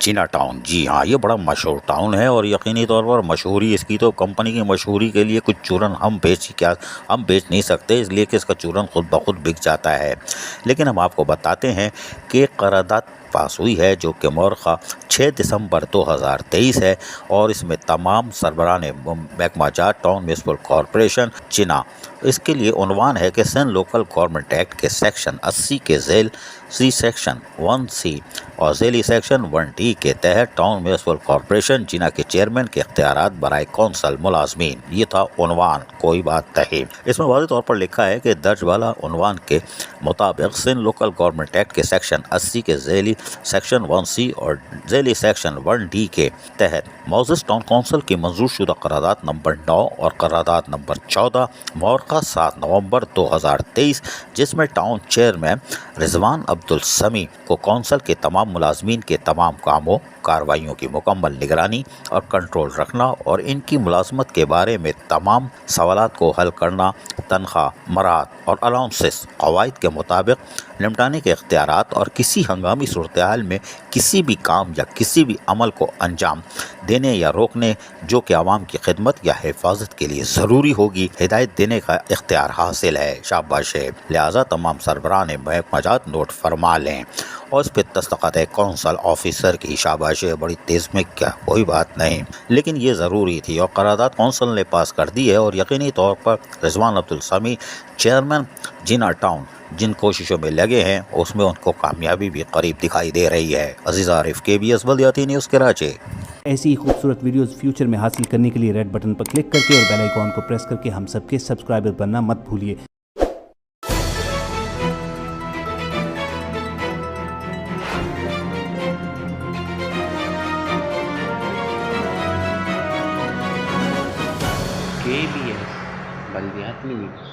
जिना town, जी हाँ, ये बड़ा मशहूर टाउन है और यकीनी तौर पर मशहूरी इसकी तो कंपनी की मशहूरी के लिए कुछ चूरन हम बेच नहीं सकते, इसलिए कि इसका चूरन खुद ब खुद बिक जाता है। लेकिन हम आपको बताते हैं कि एक करारदाद पास हुई है जो कि मौरखा 6 दिसंबर 2023 है और इसमें तमाम सरबराहान महकमा जात टाउन म्यूनसिपल कॉरपोरेशन जिना, इसके लिए उन्वान है कि सन लोकल गवर्नमेंट एक्ट के सेक्शन 80 के झेल सी सेक्शन 1C और झेली सेक्शन 1D के तहत टाउन म्यूनसिपल कॉरपोरेशन जिना के चेयरमैन के इख्तियारात बराए कौंसल मुलाजमीन, ये था उन्वान, कोई बात नहीं। इसमें वाज़ेह तौर पर लिखा है कि दर्ज वाला उन्वान के मुताबिक सन लोकल गवर्नमेंट एक्ट के सेक्शन 80 के झेली सेक्शन 1C और झेली सेक्शन 1D के तहत मौजूद टाउन काउंसिल की मंजूर शुदा करारदाद नंबर 9 और करारदाद नंबर 14 मौरखा 7 नवंबर 2023, जिसमें टाउन चेयरमैन रिजवान अब्दुल समी को काउंसिल के तमाम मुलाजमीन के तमाम कामों कार्रवाइयों की मुकम्मल निगरानी और कंट्रोल रखना और इनकी मुलाजमत के बारे में तमाम सवालात को हल करना, तनख्वाह, मराहत और अलाउंसेस कवायद के मुताबिक निपटाने के इख्तियारात और किसी हंगामी सूरत हाल में किसी भी काम या किसी भी अमल को अंजाम देने या रोकने जो कि आवाम की खिदमत या हिफाजत के लिए ज़रूरी होगी, हिदायत देने का इख्तियार हासिल है। शाबाश है। लिहाजा तमाम सरबराहान महकमा जात नोट फरमा लें और इस पर दस्तखत है कौंसल ऑफिसर की। शाबाश है, बड़ी तेज़ में क्या, कोई बात नहीं, लेकिन ये ज़रूरी थी और करारदाद कौंसल ने पास कर दी है और यकीनी तौर पर रिजवान अब्दुल समी चेयरमैन जिना टाउन जिन कोशिशों में लगे हैं उसमें उनको कामयाबी भी करीब दिखाई दे रही है। अजीज़ आरिफ, KBS बल्दियाती न्यूज़ कराची। ऐसी ही खूबसूरत वीडियोस फ्यूचर में हासिल करने के लिए रेड बटन पर क्लिक करके और बेल आइकॉन को प्रेस करके हम सबके सब्सक्राइबर बनना मत भूलिए। KBS बल्दियाती न्यूज़।